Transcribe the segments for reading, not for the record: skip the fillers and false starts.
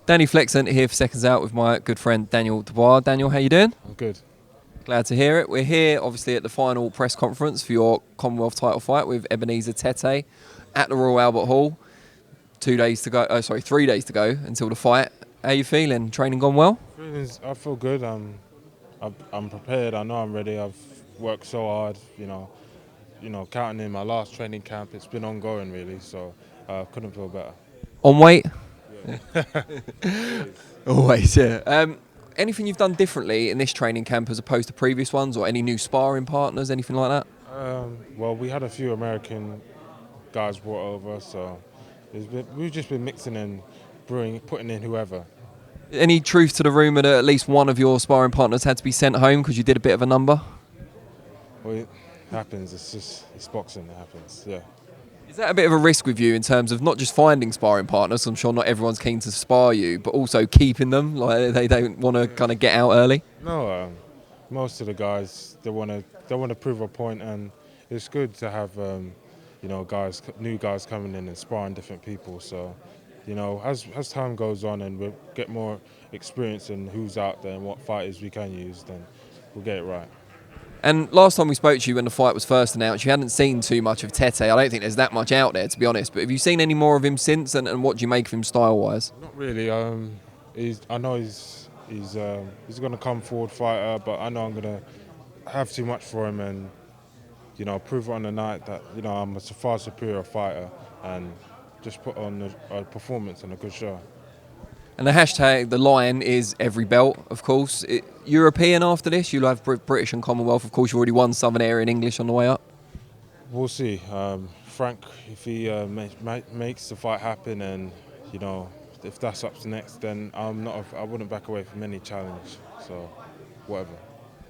Danny Flexent here for Seconds Out with my good friend Daniel Dubois. Daniel, how you doing? I'm good. Glad to hear it. We're here obviously at the final press conference for your Commonwealth title fight with Ebenezer Tete at the Royal Albert Hall. 3 days to go until the fight. How you feeling? Training gone well? I feel good. I'm prepared. I know I'm ready. I've worked so hard. Counting in my last training camp, it's been ongoing really. So I couldn't feel better. On weight? Yeah. Always, yeah. Anything you've done differently in this training camp as opposed to previous ones, or any new sparring partners, anything like that? Well, we had a few American guys brought over, so we've just been mixing and brewing, putting in whoever. Any truth to the rumour that at least one of your sparring partners had to be sent home because you did a bit of a number? Well, it happens. It's boxing. It happens. Yeah. Is that a bit of a risk with you in terms of not just finding sparring partners? I'm sure not everyone's keen to spar you, but also keeping them, like they don't want to kind of get out early. No, most of the guys they want to prove a point, and it's good to have new guys coming in and sparring different people. So, as time goes on and we get more experience in who's out there and what fighters we can use, then we'll get it right. And last time we spoke to you when the fight was first announced, you hadn't seen too much of Tete. I don't think there's that much out there, to be honest. But have you seen any more of him since, and what do you make of him style-wise? Not really. I know he's going to come forward fighter, but I know I'm going to have too much for him and prove on the night that I'm a far superior fighter and just put on a performance and a good show. And the hashtag, the line is every belt, of course. European after this, you'll have British and Commonwealth. Of course, you've already won Southern Area in English on the way up. We'll see. Frank, if he makes the fight happen, and if that's up to next, then I wouldn't back away from any challenge. So, whatever.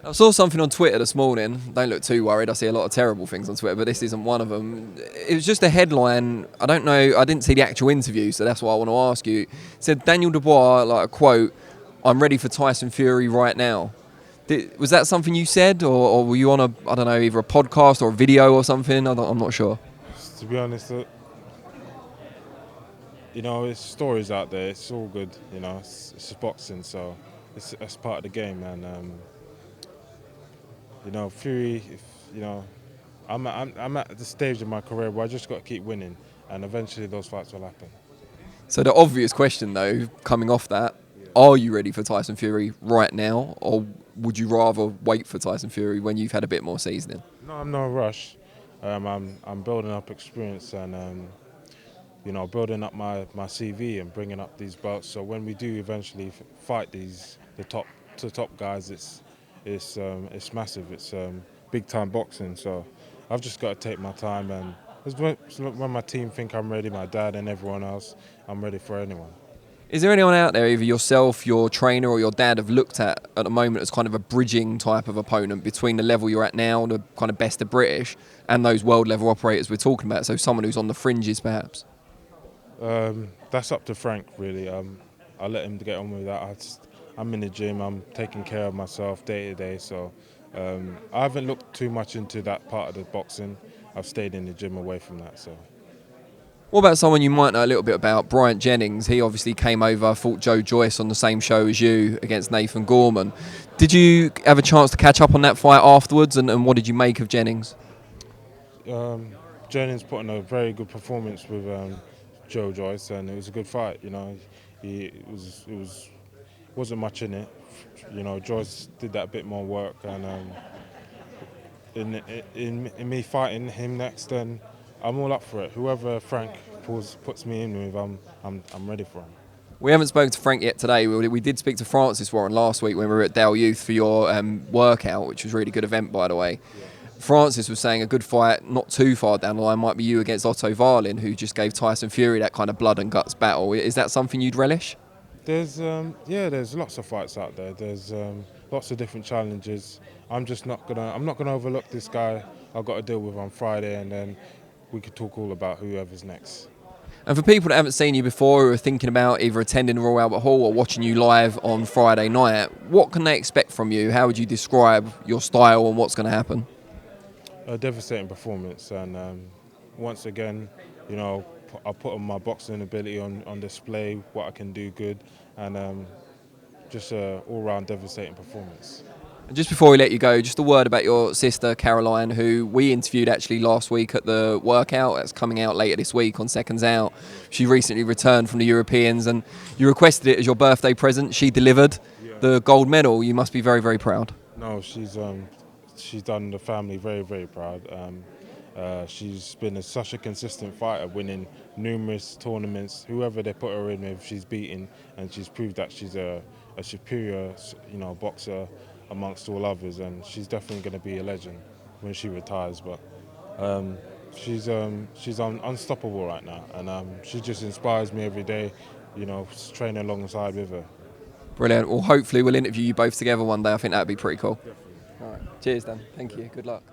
I saw something on Twitter this morning. Don't look too worried. I see a lot of terrible things on Twitter, but this isn't one of them. It was just a headline. I don't know. I didn't see the actual interview, so that's why I want to ask you. It said Daniel Dubois, like a quote, "I'm ready for Tyson Fury right now." Was that something you said, or were you on either a podcast or a video or something? I'm not sure. To be honest, it's stories out there. It's all good. It's boxing, so it's part of the game, and. Fury, I'm at the stage of my career where I just got to keep winning, and eventually those fights will happen. So the obvious question, though, coming off that, are you ready for Tyson Fury right now, or would you rather wait for Tyson Fury when you've had a bit more seasoning? No, I'm no rush. I'm building up experience and building up my CV and bringing up these belts. So when we do eventually fight the top guys, it's massive. It's big time boxing. So I've just got to take my time, and when my team think I'm ready, my dad and everyone else, I'm ready for anyone. Is there anyone out there, either yourself, your trainer, or your dad, have looked at the moment as kind of a bridging type of opponent between the level you're at now, the kind of best of British, and those world level operators we're talking about? So someone who's on the fringes, perhaps. That's up to Frank, really. I'll let him get on with that. I'm in the gym, I'm taking care of myself day to day, so I haven't looked too much into that part of the boxing. I've stayed in the gym away from that. So. What about someone you might know a little bit about, Bryant Jennings? He obviously came over, fought Joe Joyce on the same show as you against Nathan Gorman. Did you have a chance to catch up on that fight afterwards, and what did you make of Jennings? Jennings put in a very good performance with Joe Joyce, and it was a good fight. Wasn't much in it. Joyce did that bit more work, and in me fighting him next, then I'm all up for it. Whoever Frank puts me in with, I'm ready for him. We haven't spoken to Frank yet today. We did speak to Francis Warren last week when we were at Dale Youth for your workout, which was a really good event, by the way. Yeah. Francis was saying a good fight, not too far down the line, might be you against Otto Varlin, who just gave Tyson Fury that kind of blood and guts battle. Is that something you'd relish? There's lots of fights out there. There's lots of different challenges. I'm not gonna overlook this guy I've got to deal with on Friday, and then we could talk all about whoever's next. And for people that haven't seen you before, who are thinking about either attending the Royal Albert Hall or watching you live on Friday night, what can they expect from you? How would you describe your style and what's going to happen? A devastating performance, and once again, I put my boxing ability on display, what I can do good, and just a all-round devastating performance. And just before we let you go, just a word about your sister Caroline, who we interviewed actually last week at the workout. That's coming out later this week on Seconds Out. She recently returned from the Europeans, and you requested it as your birthday present. She delivered the gold medal. You must be very, very proud. No, she's done the family very, very proud. She's been such a consistent fighter, winning numerous tournaments. Whoever they put her in with, she's beaten, and she's proved that she's a superior, boxer amongst all others. And she's definitely going to be a legend when she retires. But she's unstoppable right now, and she just inspires me every day. Training alongside with her. Brilliant. Well, hopefully we'll interview you both together one day. I think that'd be pretty cool. Definitely. All right. Cheers, Dan. Thank you. Good luck.